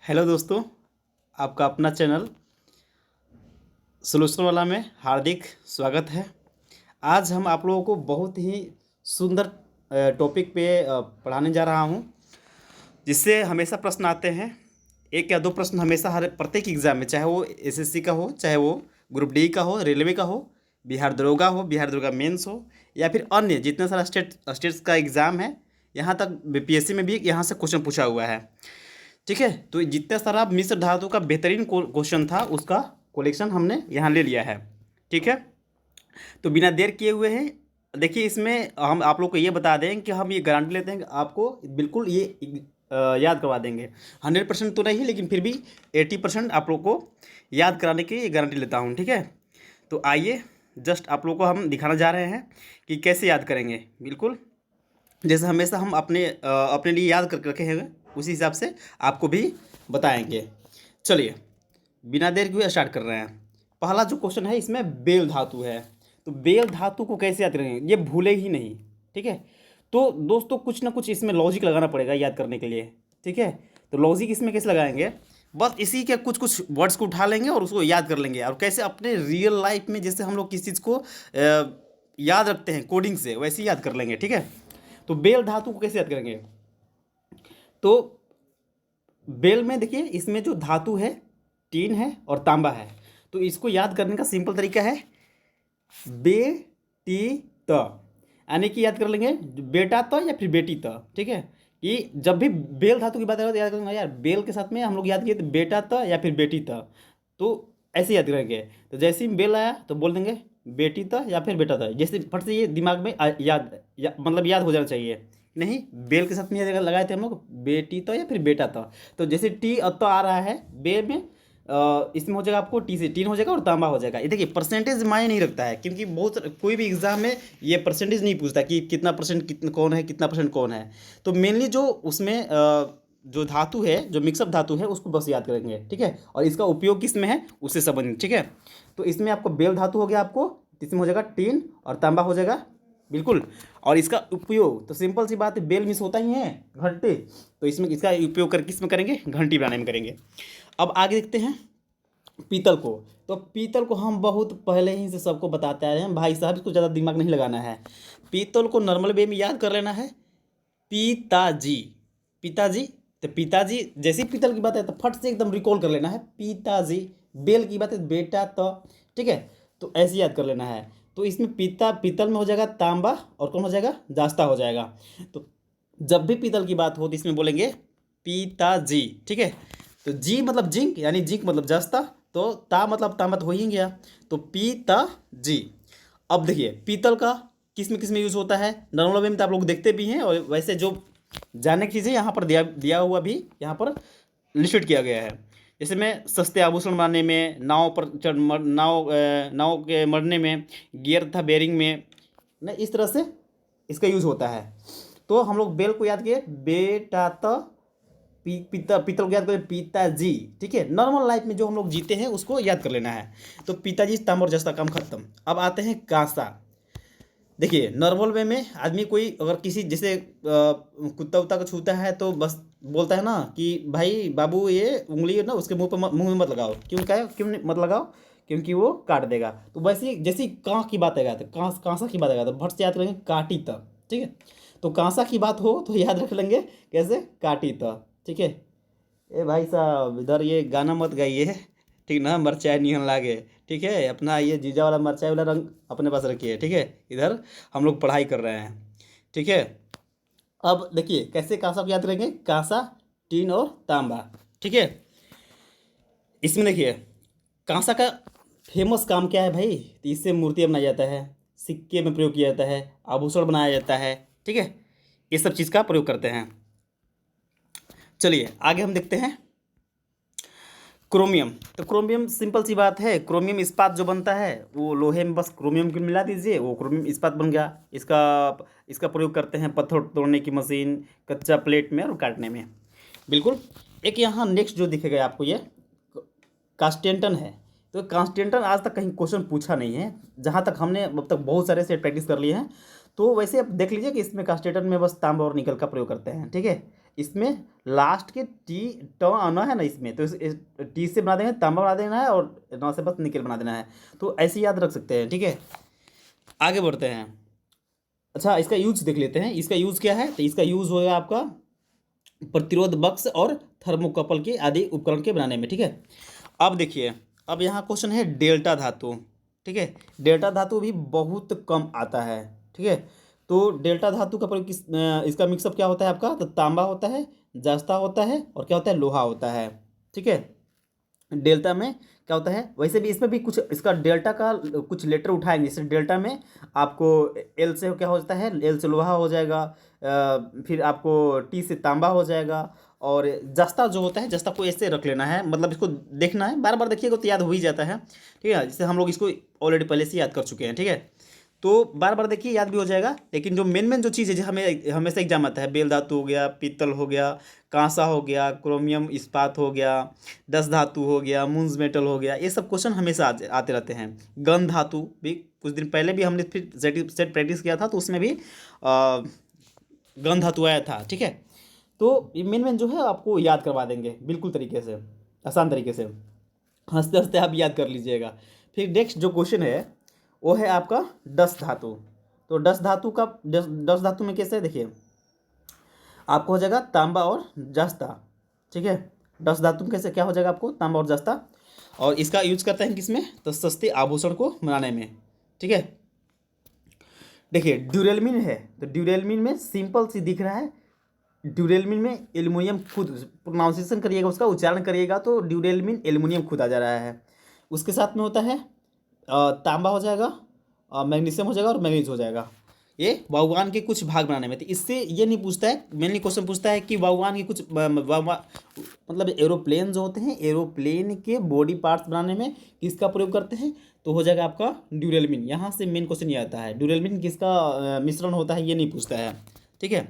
Hello दोस्तों, आपका अपना चैनल सोल्यूशन वाला में हार्दिक स्वागत है। आज हम आप लोगों को बहुत ही सुंदर टॉपिक पे पढ़ाने जा रहा हूँ, जिससे हमेशा प्रश्न आते हैं। एक या दो प्रश्न हमेशा हर प्रत्येक एग्ज़ाम में, चाहे वो एसएससी का हो, चाहे वो ग्रुप डी का हो, रेलवे का हो, बिहार दरोगा हो, बिहार दरोगा मेंस हो, या फिर अन्य जितने सारा स्टेट्स का एग्ज़ाम है, यहाँ तक बीपीएससी में भी यहाँ से क्वेश्चन पूछा हुआ है। ठीक है, तो जितना सारा मिश्र धातु का बेहतरीन क्वेश्चन था, उसका कलेक्शन हमने यहाँ ले लिया है। ठीक है, तो बिना देर किए हुए हैं, देखिए इसमें हम आप लोग को ये बता दें कि हम ये गारंटी लेते हैं कि आपको बिल्कुल ये याद करवा देंगे। 100% तो नहीं, लेकिन फिर भी 80% आप लोग को याद कराने की ये गारंटी लेता हूँ। ठीक है, तो आइए जस्ट आप लोग को हम दिखाना जा रहे हैं कि कैसे याद करेंगे। बिल्कुल जैसे हमेशा हम अपने लिए याद कर रखे हैं, उसी हिसाब से आपको भी बताएंगे। चलिए बिना देर किए स्टार्ट कर रहे हैं। पहला जो क्वेश्चन है, इसमें बेल धातु है। तो बेल धातु को कैसे याद करेंगे, ये भूले ही नहीं। ठीक है, तो दोस्तों कुछ ना कुछ इसमें लॉजिक लगाना पड़ेगा याद करने के लिए। ठीक है, तो लॉजिक इसमें कैसे लगाएंगे, बस इसी के कुछ कुछ वर्ड्स को उठा लेंगे और उसको याद कर लेंगे। और कैसे अपने रियल लाइफ में जैसे हम लोग किसी चीज़ को याद रखते हैं कोडिंग से, वैसे ही याद कर लेंगे। ठीक है, तो बेल धातु को कैसे याद करेंगे, तो बेल में देखिए इसमें जो धातु है टीन है और तांबा है। तो इसको याद करने का सिंपल तरीका है बे टी त, यानी कि याद कर लेंगे बेटा त या फिर बेटी त। ठीक है, कि जब भी बेल धातु की बात करें तो याद करेंगे यार बेल के साथ में हम लोग याद किए तो बेटा त या फिर बेटी त, तो ऐसे याद करेंगे। तो जैसे ही बेल आया तो बोल देंगे बेटी त या फिर बेटा त, जैसे फट से ये दिमाग में मतलब याद हो जाना चाहिए। नहीं, बेल के साथ में लगाए थे हम लोग बेटी त या फिर बेटा त। तो जैसे टी अ त आ रहा है बे में, इसमें हो जाएगा आपको टी से टीन हो जाएगा और तांबा हो जाएगा। ये देखिए परसेंटेज मायने नहीं रखता है, क्योंकि बहुत कोई भी एग्जाम में ये परसेंटेज नहीं पूछता कि कितना परसेंट कितना कौन है, कितना परसेंट कौन है। तो मेनली जो उसमें जो धातु है, जो मिक्सअप धातु है, उसको बस याद करेंगे। ठीक है, और इसका उपयोग किस में है उससे संबंधित। ठीक है, तो इसमें आपको बेल धातु हो गया, आपको इसमें हो जाएगा टीन और तांबा हो जाएगा। बिल्कुल, और इसका उपयोग तो सिंपल सी बात है, बेल मिस होता ही है घंटे, तो इसमें इसका उपयोग कर किस में करेंगे, घंटी बनाने में करेंगे। अब आगे देखते हैं पीतल को। तो पीतल को हम बहुत पहले ही से सबको बताते आ रहे हैं भाई साहब, इसको ज़्यादा दिमाग नहीं लगाना है। पीतल को नॉर्मल वे में याद कर लेना है पिताजी। पिताजी, तो पिताजी जैसे ही पीतल की बात है तो फट से एकदम रिकॉल कर लेना है पिताजी। बेल की बात है बेटा तो। ठीक है, तो ऐसे याद कर लेना है। तो इसमें पीतल में हो जाएगा तांबा और कौन हो जाएगा, जास्ता हो जाएगा। तो जब भी पीतल की बात हो तो इसमें बोलेंगे पिताजी। ठीक है, तो जी मतलब जिंक, यानी जिंक मतलब जस्ता, तो ता मतलब तांबा तो हो ही गया, तो पिताजी। अब देखिए पीतल का किस में यूज़ होता है, नॉर्मल वे में तो आप लोग देखते भी हैं, और वैसे जो जानने की चीज़ें यहाँ पर दिया हुआ भी यहाँ पर लिस्टेड किया गया है। जैसे में सस्ते आभूषण बनाने में, नाव पर नाव के मरने में, गियर तथा बेरिंग में, ना इस तरह से इसका यूज़ होता है। तो हम लोग बेल को याद किए बेटा त, पीतल को याद करें पिताजी। ठीक है, नॉर्मल लाइफ में जो हम लोग जीते हैं उसको याद कर लेना है। तो पिताजी तांबा और जस्ता काम खत्म। अब आते हैं कांसा। देखिए नॉर्मल वे में आदमी कोई अगर किसी जैसे कुत्ता उत्ता को छूता है तो बस बोलता है ना कि भाई बाबू ये उंगली ना उसके मुंह में मत लगाओ। क्यों नहीं मत लगाओ, क्योंकि वो काट देगा। तो वैसे ही जैसे ही कांस की बात आएगा तो कांसा की बात आएगा तो भट से याद करेंगे काटी त। ठीक है, तो कांसा की बात हो तो याद रख लेंगे कैसे, काटी त। ठीक है, ए भाई साहब इधर ये गाना मत गाइए, ठीक ना, मरचाई निहन लागे। ठीक है, अपना ये जीजा वाला मरचाई वाला रंग अपने पास रखिए। ठीक है, इधर हम लोग पढ़ाई कर रहे हैं। ठीक है, अब देखिए कैसे कांसा को याद करेंगे, कांसा टीन और तांबा। ठीक है, इसमें देखिए कांसा का फेमस काम क्या है भाई, तो इससे मूर्तियाँ बनाया जाता है, सिक्के में प्रयोग किया जाता है, आभूषण बनाया जाता है। ठीक है, ये सब चीज़ का प्रयोग करते हैं। चलिए आगे हम देखते हैं क्रोमियम। तो क्रोमियम सिंपल सी बात है, क्रोमियम इस्पात जो बनता है वो लोहे में बस क्रोमियम को मिला दीजिए, वो क्रोमियम इस्पात बन गया। इसका प्रयोग करते हैं पत्थर तोड़ने की मशीन, कच्चा प्लेट में और काटने में। बिल्कुल, एक यहाँ नेक्स्ट जो दिखेगा आपको ये कांस्टेंटन है। तो कांस्टेंटन आज तक कहीं क्वेश्चन पूछा नहीं है, जहाँ तक हमने अब तक बहुत सारे से प्रैक्टिस कर लिए हैं। तो वैसे आप देख लीजिए कि इसमें कांस्टेंटन में बस तांबा और निकल का प्रयोग करते हैं। ठीक है, इसमें लास्ट के टी ट आना है ना इसमें, तो इस टी से बना देंगे तांबा बना देना है, और न से बस निकेल बना देना है। तो ऐसे याद रख सकते हैं, ठीक है। आगे बढ़ते हैं। अच्छा, इसका यूज देख लेते हैं, इसका यूज क्या है। तो इसका यूज होगा आपका प्रतिरोध बक्स और थर्मोकपल के आदि उपकरण के बनाने में, ठीक है। अब देखिए, अब यहाँ क्वेश्चन है डेल्टा धातु, ठीक है। डेल्टा धातु भी बहुत कम आता है, ठीक है। तो डेल्टा धातु का प्रयोग इसका मिक्सअप क्या होता है आपका, तो तांबा होता है, जस्ता होता है, और क्या होता है, लोहा होता है, ठीक है। डेल्टा में क्या होता है, वैसे भी इसमें भी कुछ इसका डेल्टा का कुछ लेटर उठाएंगे। जैसे डेल्टा में आपको एल से क्या हो जाता है, एल से लोहा हो जाएगा, फिर आपको टी से तांबा हो जाएगा, और जस्ता जो होता है, जस्ता को ऐसे रख लेना है, मतलब इसको देखना है, बार बार देखिएगा तो याद हो ही जाता है, ठीक है। जैसे हम लोग इसको ऑलरेडी पहले से याद कर चुके हैं, ठीक है। तो बार बार देखिए याद भी हो जाएगा। लेकिन जो मेन जो चीज़ है, जो हमें हमेशा एग्जाम आता है, बेल धातु हो गया, पीतल हो गया, कांसा हो गया, क्रोमियम इस्पात हो गया, दस धातु हो गया, मुंज मेटल हो गया, ये सब क्वेश्चन हमेशा आते रहते हैं। गन धातु भी कुछ दिन पहले भी हमने फिर सेट प्रैक्टिस किया था, तो उसमें भी गन धातु आया था, ठीक है। तो ये मेन जो है आपको याद करवा देंगे बिल्कुल तरीके से, आसान तरीके से, हंसते हंसते आप याद कर लीजिएगा। फिर नेक्स्ट जो क्वेश्चन है वो है आपका दस धातु। तो दस धातु का दस धातु में कैसे, देखिए आपको हो जाएगा तांबा और जस्ता, ठीक है। दस धातु में कैसे क्या हो जाएगा आपको, तांबा और जस्ता, और इसका यूज करते हैं किसमें, तो सस्ते आभूषण को बनाने में, ठीक है। देखिए ड्यूरेलमिन है, तो ड्यूरेलमिन में सिंपल सी दिख रहा है, ड्यूरेलमिन में एल्युमिनियम खुद प्रोनाउंसिएशन करिएगा, उसका उच्चारण करिएगा तो ड्यूरेलमिन एल्युमिनियम खुद आ जा रहा है। उसके साथ में होता है तांबा हो जाएगा, मैग्नीशियम हो जाएगा, और मैग्नीज हो जाएगा, ये भगवान के कुछ भाग बनाने में। तो इससे ये नहीं पूछता है, मेनली क्वेश्चन पूछता है कि भगवान के कुछ मतलब एरोप्लेन जो होते हैं, एरोप्लेन के बॉडी पार्ट्स बनाने में किसका प्रयोग करते हैं, तो हो जाएगा आपका ड्यूरेलमिन। यहाँ से मेन क्वेश्चन ये आता है, ड्यूरेलमिन किसका मिश्रण होता है, ये नहीं पूछता है, ठीक है।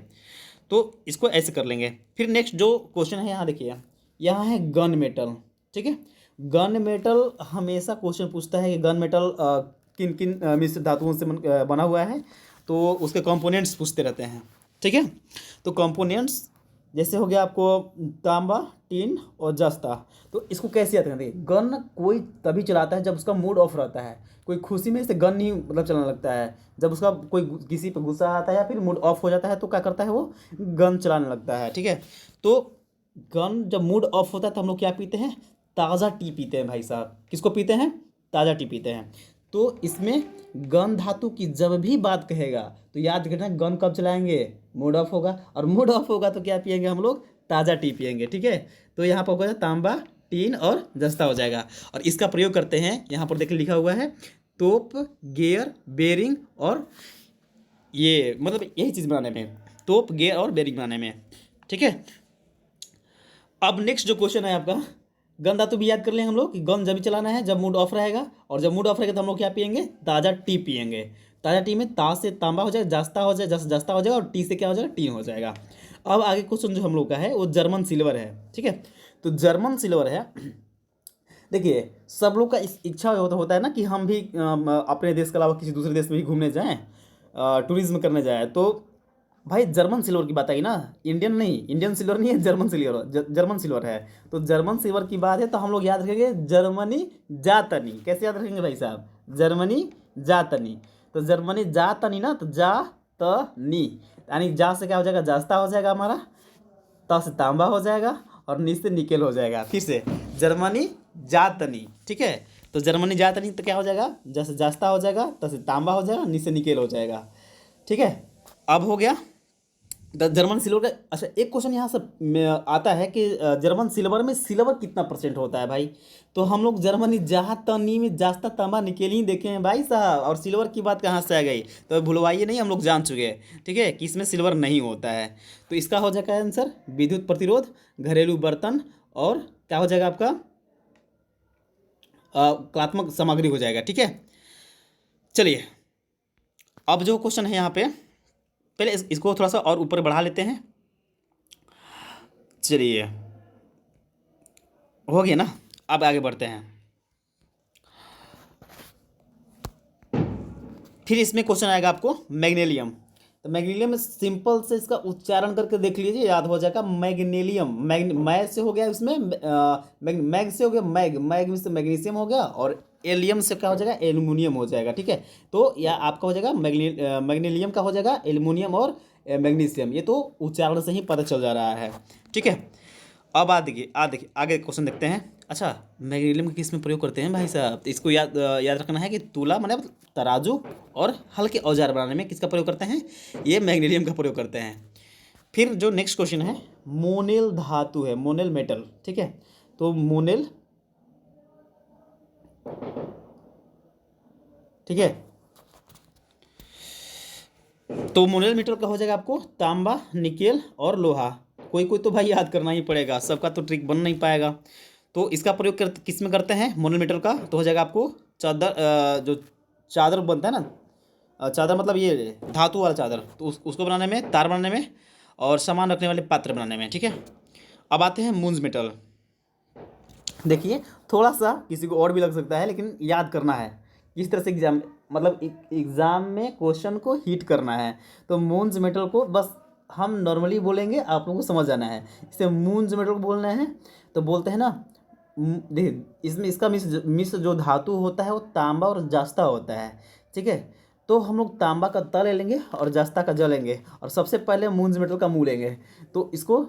तो इसको ऐसे कर लेंगे। फिर नेक्स्ट जो क्वेश्चन है यहाँ देखिए, यहाँ है गन मेटल, ठीक है। गन मेटल हमेशा क्वेश्चन पूछता है कि गन मेटल किन किन मिश्र धातुओं से बना हुआ है, तो उसके कंपोनेंट्स पूछते रहते हैं, ठीक है। तो कंपोनेंट्स जैसे हो गया आपको तांबा, टीन और जस्ता। तो इसको कैसे याद करते हैं, गन कोई तभी चलाता है जब उसका मूड ऑफ रहता है। कोई खुशी में से गन नहीं मतलब चलाने लगता है, जब उसका कोई किसी पर गुस्सा आता है या फिर मूड ऑफ हो जाता है तो क्या करता है, वो गन चलाने लगता है, ठीक है। तो गन जब मूड ऑफ होता है तो हम लोग क्या पीते हैं, ताज़ा टी पीते हैं भाई साहब। किसको पीते हैं, ताज़ा टी पीते हैं। तो इसमें गन धातु की जब भी बात कहेगा तो याद रखना, गन कब चलाएंगे, मूड ऑफ होगा, और मूड ऑफ होगा तो क्या पियेंगे हम लोग, ताज़ा टी पियेंगे, ठीक है। तो यहाँ पर होगा तांबा, टीन और जस्ता हो जाएगा। और इसका प्रयोग करते हैं, यहाँ पर देखिए लिखा हुआ है तोप, गियर, बेरिंग, और ये मतलब यही चीज़ बनाने में, तोप, गियर और बेरिंग बनाने में, ठीक है। अब नेक्स्ट जो क्वेश्चन है आपका, गन धातु भी याद कर लेंगे हम लोग कि गन जब भी चलाना है जब मूड ऑफ रहेगा, और जब मूड ऑफ रहेगा तो हम लोग क्या पियेंगे, ताज़ा टी पियेंगे। ताज़ा टी में ता से तांबा हो जाएगा, जस्ता हो जाएगा, जस्ता हो जाएगा, और टी से क्या हो जाएगा, टीन हो जाएगा। अब आगे क्वेश्चन जो हम लोग का है वो जर्मन सिल्वर है, ठीक है। तो जर्मन सिल्वर है, देखिए सब लोग का इच्छा होता है ना कि हम भी अपने देश के अलावा किसी दूसरे देश में भी घूमने जाएँ, टूरिज्म करने जाए। तो भाई जर्मन सिल्वर की बात आई ना, इंडियन नहीं, इंडियन सिल्वर नहीं है, जर्मन सिल्वर, जर्मन सिल्वर है। तो जर्मन सिल्वर की बात है तो हम लोग याद रखेंगे जर्मनी जातनी। कैसे याद रखेंगे भाई साहब, जर्मनी जातनी। तो जर्मनी जातनी ना, तो जा तनी, यानी जा से क्या हो जाएगा, जास्ता हो जाएगा हमारा, ता से तांबा हो जाएगा, और नी से निकेल हो जाएगा। फिर से जर्मनी जातनी, ठीक है। तो जर्मनी जातनी तो क्या हो जाएगा, जैसे जास्ता हो जाएगा, ता से तांबा हो जाएगा, नी से निकेल हो जाएगा, ठीक है। अब हो गया जर्मन सिल्वर का। अच्छा एक क्वेश्चन यहाँ से आता है कि जर्मन सिल्वर में सिल्वर कितना परसेंट होता है भाई। तो हम लोग जर्मनी जहाँ तनी में जास्ता तांबा निकेल ही देखे हैं भाई साहब, और सिल्वर की बात कहाँ से आ गई, तो भुलवाइए नहीं, हम लोग जान चुके हैं, ठीक है, कि इसमें सिल्वर नहीं होता है। तो इसका हो जाएगा आंसर विद्युत प्रतिरोध, घरेलू बर्तन, और क्या हो जाएगा आपका कलात्मक सामग्री हो जाएगा, ठीक है। चलिए अब जो क्वेश्चन है यहाँ पे, पहले इसको थोड़ा सा और ऊपर बढ़ा लेते हैं। चलिए हो गया ना, अब आगे बढ़ते हैं। फिर इसमें क्वेश्चन आएगा आपको मैग्नीशियम। तो मैग्नीलियम सिंपल से इसका उच्चारण करके देख लीजिए, याद हो जाएगा। मैग्नीलियम, मै से हो गया उसमें मैग से हो गया, मैग में से मैग्नीशियम हो गया, और एलियम से क्या हो जाएगा, एल्युमिनियम हो जाएगा। ठीक है, तो या आपका हो जाएगा मैग्नीलियम का हो जाएगा एल्युमिनियम और मैग्नीशियम। ये तो उच्चारण से ही पता चल जा रहा है। ठीक है, अब देखिए आगे क्वेश्चन देखते हैं। अच्छा, मैग्नीशियम किस में प्रयोग करते हैं भाई साहब, तो इसको याद रखना है कि तुला मतलब तराजू और हल्के औजार बनाने में किसका प्रयोग करते हैं, ये मैग्नीशियम का प्रयोग करते हैं। फिर जो नेक्स्ट क्वेश्चन है, मोनेल धातु है, मोनेल मेटल। ठीक है, तो मोनेल, ठीक है, तो मोनेल मेटल का हो जाएगा आपको तांबा, निकेल और लोहा। कोई कोई तो भाई याद करना ही पड़ेगा, सबका तो ट्रिक बन नहीं पाएगा। तो इसका प्रयोग किस में करते हैं मोनेल मेटल का, तो हो जाएगा आपको चादर, जो चादर बनता है ना, चादर मतलब ये धातु वाला चादर, तो उसको बनाने में, तार बनाने में, और सामान रखने वाले पात्र बनाने में। ठीक है, अब आते हैं मूंज मेटल। देखिए, थोड़ा सा किसी को और भी लग सकता है, लेकिन याद करना है किस तरह से एग्जाम, मतलब एग्जाम में क्वेश्चन को हिट करना है। तो मूंज मेटल को बस हम नॉर्मली बोलेंगे, आप लोगों को समझ आना है। इसे मूंज मेटल को बोलना है तो बोलते हैं ना, देखिए इसमें इसका मिश्र जो धातु होता है वो तांबा और जास्ता होता है। ठीक है, तो हम लोग तांबा का त ले लेंगे और जास्ता का ज लेंगे, और सबसे पहले मूंज मेटल का मुँह लेंगे। तो इसको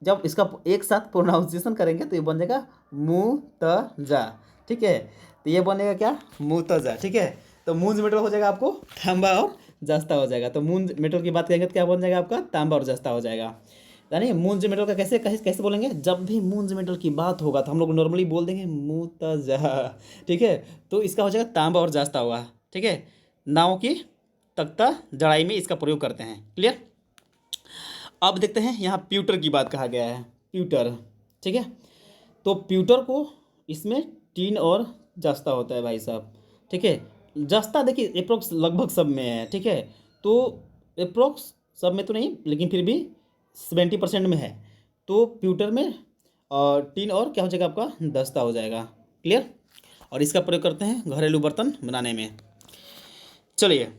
जब इसका एक साथ प्रोनाउंसिएशन करेंगे तो ये बन जाएगा मुतजा। ठीक है, तो ये बनेगा क्या, मुतजा। ठीक है, तो मूंज मेटल हो जाएगा आपको तांबा और जस्ता हो जाएगा। तो मूंज मेटल की बात करेंगे तो क्या बन जाएगा आपका, तांबा और जस्ता हो जाएगा। यानी मूंज मेटल का कैसे कैसे कैसे बोलेंगे, जब भी मूंज मेटल की बात होगा तो हम लोग नॉर्मली बोल देंगे मुतजा। ठीक है, तो इसका हो जाएगा तांबा और जस्ता हुआ। ठीक है, नाव की तख्ता जड़ाई में इसका प्रयोग करते हैं। क्लियर। अब देखते हैं, यहाँ प्यूटर की बात कहा गया है, प्यूटर। ठीक है, तो प्यूटर को इसमें टीन और जस्ता होता है भाई साहब। ठीक है, जस्ता देखिए अप्रोक्स लगभग सब में है। ठीक है, तो अप्रोक्स सब में तो नहीं, लेकिन फिर भी 70% में है। तो प्यूटर में टीन और क्या हो जाएगा आपका, दस्ता हो जाएगा। क्लियर। और इसका प्रयोग करते हैं घरेलू बर्तन बनाने में। चलिए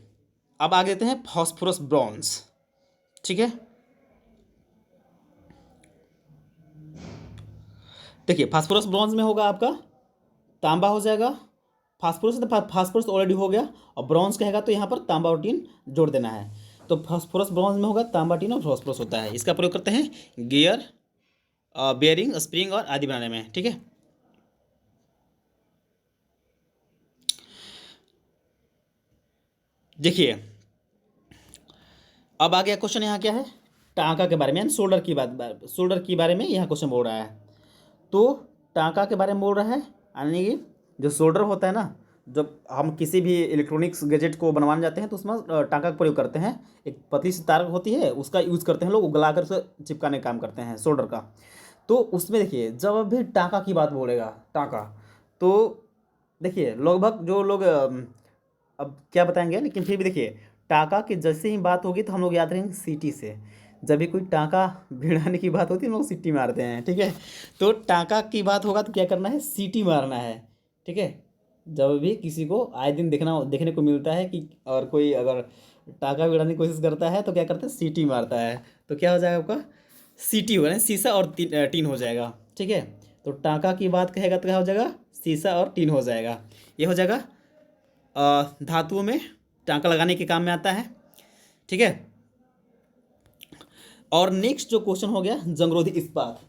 अब आगे देते हैं फॉस्फोरस ब्रॉन्ज। ठीक है, देखिए फास्फोरस ब्रॉन्ज में होगा आपका तांबा हो जाएगा, फास्फोरस तो फास्फोरस ऑलरेडी हो गया, और ब्रॉन्ज कहेगा तो यहाँ पर तांबा और टीन जोड़ देना है। तो फास्फोरस ब्रॉन्ज में होगा तांबा, टीन और फास्फोरस होता है। इसका प्रयोग करते हैं गियर, बेयरिंग, स्प्रिंग और आदि बनाने में। ठीक है, देखिए अब आ गया क्वेश्चन, यहाँ क्या है, टांका के बारे में, शोल्डर की बात, शोल्डर के बारे में यहाँ क्वेश्चन बोल रहा है। तो टांका के बारे में बोल रहा है, यानी कि जो शोल्डर होता है ना, जब हम किसी भी इलेक्ट्रॉनिक्स गैजेट को बनवाने जाते हैं तो उसमें टांका का प्रयोग करते हैं। एक पतली सी तार होती है, उसका यूज़ करते हैं लोग, उगला कर उसे चिपकाने का काम करते हैं शोल्डर का। तो उसमें देखिए जब भी टांका की बात बोलेगा, टांका, तो देखिए लगभग जो लोग अब क्या बताएंगे, लेकिन फिर भी देखिए टांका की जैसे ही बात होगी तो हम लोग याद रखेंगे सीटी से। जब भी कोई टांका भिड़ाने की बात होती है हम लोग सीटी मारते हैं। ठीक है, तो टांका की बात होगा तो क्या करना है, सीटी मारना है। ठीक है, जब भी किसी को आए दिन देखने को मिलता है कि और कोई अगर टांका भिड़ाने की कोशिश करता है तो क्या करता है, सीटी मारता है। तो क्या हो जाएगा आपका, सीटी हो, शीशा और टीन हो जाएगा। ठीक है, तो टांका की बात कहेगा तो क्या हो जाएगा, शीशा और टीन हो जाएगा। ये हो जाएगा धातुओं में टांका लगाने के काम में आता है। ठीक है, और नेक्स्ट जो क्वेश्चन हो गया जंगरोधी इस्पात।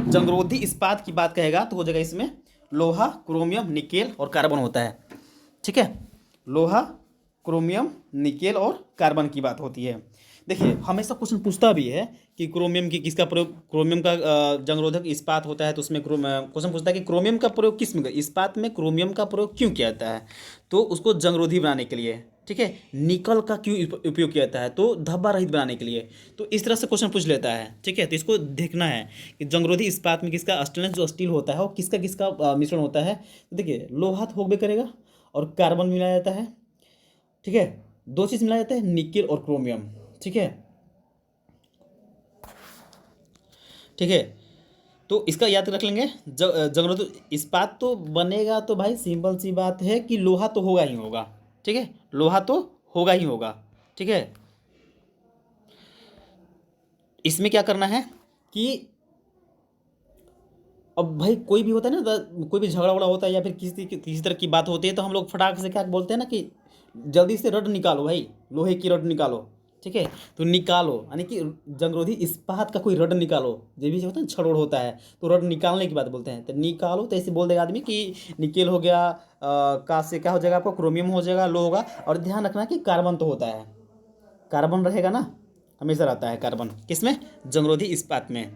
जंगरोधी इस्पात की बात कहेगा तो हो जाएगा इसमें लोहा, क्रोमियम, निकेल और कार्बन होता है। ठीक है, लोहा, क्रोमियम, निकेल और कार्बन की बात होती है। देखिए हमेशा क्वेश्चन पूछता भी है कि क्रोमियम की किसका प्रयोग, क्रोमियम का जंगरोधक इस्पात होता है, तो उसमें क्वेश्चन पूछता है कि क्रोमियम का प्रयोग किस में, इस्पात में क्रोमियम का प्रयोग क्यों किया जाता है, तो उसको जंगरोधी बनाने के लिए। ठीक है, निकल का क्यों उपयोग किया जाता है, तो धब्बा रहित बनाने के लिए। तो इस तरह से क्वेश्चन पूछ लेता है। ठीक है, तो इसको देखना है कि जंगरोधी इस्पात में किसका, स्टेनलेस जो स्टील होता है वो किसका किसका मिश्रण होता है। तो देखिए लोहा तो होबे करेगा और कार्बन मिलाया जाता है। ठीक है, दो चीज़ मिलाया जाता है, निकेल और क्रोमियम। ठीक है, ठीक है, तो इसका याद रख लेंगे। जंगरोधी इस्पात तो बनेगा तो भाई सिंपल सी बात है कि लोहा तो होगा ही होगा। ठीक है, लोहा तो होगा ही होगा। ठीक है, इसमें क्या करना है कि अब भाई कोई भी होता है ना, कोई भी झगड़ा वगड़ा होता है या फिर किसी तरह की बात होती है, तो हम लोग फटाक से क्या बोलते हैं ना कि जल्दी से रड निकालो भाई, लोहे की रड निकालो। ठीक है, तो निकालो यानी कि जंगरोधी इस्पात का कोई रड निकालो। जो भी होता है ना छड़ोड़ होता है, तो रड निकालने की बात बोलते हैं। तो निकालो तो ऐसे बोल देगा आदमी कि निकेल हो गया, का से क्या हो जाएगा आपको, क्रोमियम हो जाएगा, लो होगा। और ध्यान रखना कि कार्बन तो होता है, कार्बन रहेगा ना, हमेशा रहता है कार्बन किसमें, जंगरोधी इस्पात में।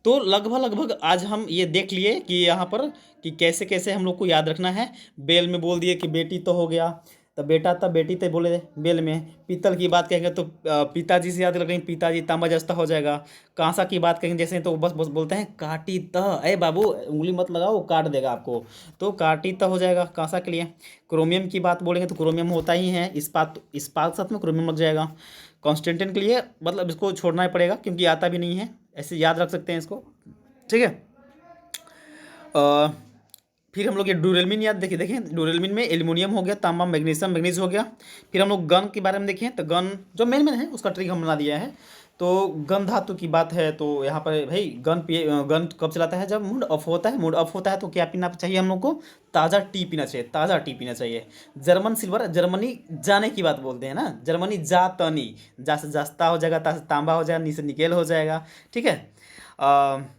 तो लगभग लगभग आज हम ये देख लिए कि यहाँ पर कि कैसे कैसे हम लोग को याद रखना है। बेल में बोल दिए कि बेटी तो हो गया, तो बेटा तब बेटी तो बोले बेल में। पीतल की बात कहेंगे तो पिताजी से याद रखेंगे, पिताजी तांबा जस्ता हो जाएगा। कांसा की बात कहेंगे जैसे तो बस बस बोलते हैं काटी त, अरे बाबू उंगली मत लगाओ काट देगा आपको, तो काटी त हो जाएगा कांसा के लिए। क्रोमियम की बात बोलेंगे तो क्रोमियम होता ही है, इस्पात इस्पात साथ में क्रोमियम लग जाएगा। कॉन्स्टेंटिन के लिए मतलब इसको छोड़ना ही पड़ेगा क्योंकि आता भी नहीं है, ऐसे याद रख सकते हैं इसको। ठीक है। अ, फिर हम लोग ये ड्यूरेलमिन याद देखिए, देखें ड्यूरेलमिन में एल्युमिनियम हो गया, तांबा मैग्नीशियम मैग्नीज हो गया। फिर हम लोग गन के बारे में देखें तो गन जो मेन मेन है उसका ट्रिक हम बना दिया है। तो गन धातु की बात है तो यहाँ पर भाई गन कब चलाता है, जब मूड ऑफ होता है। मूड ऑफ होता है तो क्या पीना चाहिए हम लोग को, ताज़ा टी पीना चाहिए, ताज़ा टी पीना चाहिए। जर्मन सिल्वर, जर्मनी जाने की बात बोलते हैं ना, जर्मनी जा तनी, जा से जास्ता हो जाएगा, ता से तांबा हो जाएगा, नी से निकेल हो जाएगा। ठीक है।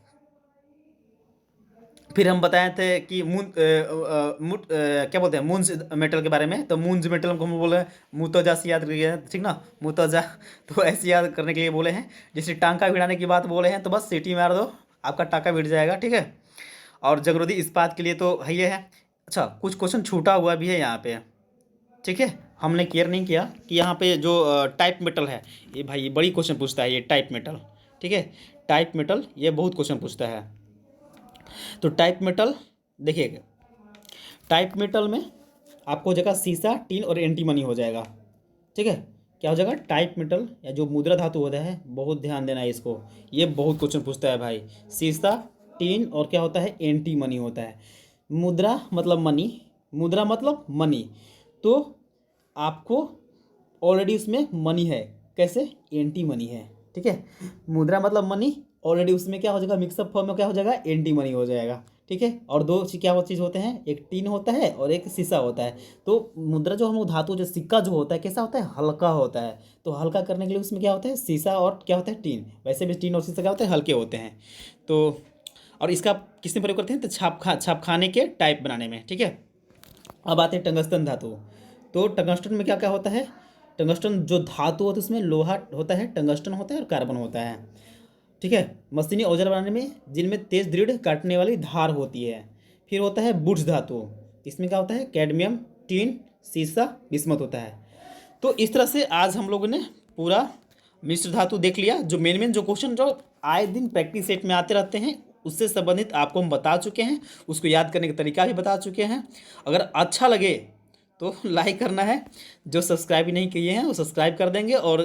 फिर हम बताए थे कि क्या बोलते हैं मूंज मेटल के बारे में, तो मूंज मेटल को हम बोले मुतजा से याद करिए, ठीक ना, मुतजा। तो ऐसे याद करने के लिए बोले हैं। जैसे टांका भिड़ाने की बात बोले हैं तो बस सीटी मार दो, आपका टांका भिड़ जाएगा। ठीक है। और जगरोधी इस्पात के लिए तो है ये है। अच्छा, कुछ क्वेश्चन छूटा हुआ भी है यहाँ पे। ठीक है, हमने केयर नहीं किया कि यहाँ पे जो टाइप मेटल है, ये भाई ये बड़ी क्वेश्चन पूछता है ये टाइप मेटल। ठीक है, टाइप मेटल ये बहुत क्वेश्चन पूछता है। तो टाइप मेटल देखिएगा, टाइप मेटल में आपको हो जाएगा सीसा, टीन और एंटीमनी हो जाएगा। ठीक है, क्या हो जाएगा, टाइप मेटल या जो मुद्रा धातु होता है, बहुत ध्यान देना है इसको, ये बहुत क्वेश्चन पूछता है भाई। सीसा, टीन और क्या होता है, एंटीमनी होता है। मुद्रा मतलब मनी, मुद्रा मतलब मनी, तो आपको ऑलरेडी उसमें मनी है, कैसे, एंटी मनी है। ठीक है, मुद्रा मतलब मनी, ऑलरेडी उसमें क्या हो जाएगा, मिक्सअप फॉर्म में क्या हो जाएगा, एंटी मनी हो जाएगा। ठीक है, और दो क्या चीज़ होते हैं, एक टीन होता है और एक शीशा होता है। तो मुद्रा जो हम लोग धातु जो सिक्का जो होता है कैसा होता है, हल्का होता है। तो हल्का करने के लिए उसमें क्या होता है, शीशा और क्या होता है, टीन। वैसे भी टीन और शीशा क्या होते हैं, हल्के होते हैं। तो और इसका किस में प्रयोग करते हैं, तो छाप खाने के टाइप बनाने में। ठीक है, अब आते हैं टंगस्टन धातु। तो टंगस्टन में क्या क्या होता है, टंगस्टन जो धातु होता है उसमें लोहा होता है, टंगस्टन होता है और कार्बन होता है। ठीक है, मशीनी औजार बनाने में जिनमें तेज दृढ़ काटने वाली धार होती है। फिर होता है बुड्स धातु, इसमें क्या होता है, कैडमियम, टीन, सीसा, बिस्मत होता है। तो इस तरह से आज हम लोगों ने पूरा मिश्र धातु देख लिया। जो मेन मेन जो क्वेश्चन जो आए दिन प्रैक्टिस सेट में आते रहते हैं उससे संबंधित आपको हम बता चुके हैं, उसको याद करने का तरीका भी बता चुके हैं। अगर अच्छा लगे तो लाइक करना है, जो सब्सक्राइब नहीं किए हैं वो सब्सक्राइब कर देंगे। और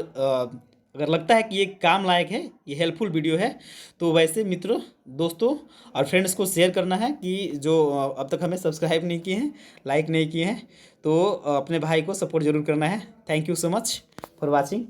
अगर लगता है कि ये काम लायक है, ये हेल्पफुल वीडियो है, तो वैसे मित्रों, दोस्तों और फ्रेंड्स को शेयर करना है कि जो अब तक हमें सब्सक्राइब नहीं किए हैं, लाइक नहीं किए हैं, तो अपने भाई को सपोर्ट जरूर करना है। Thank you so much for watching.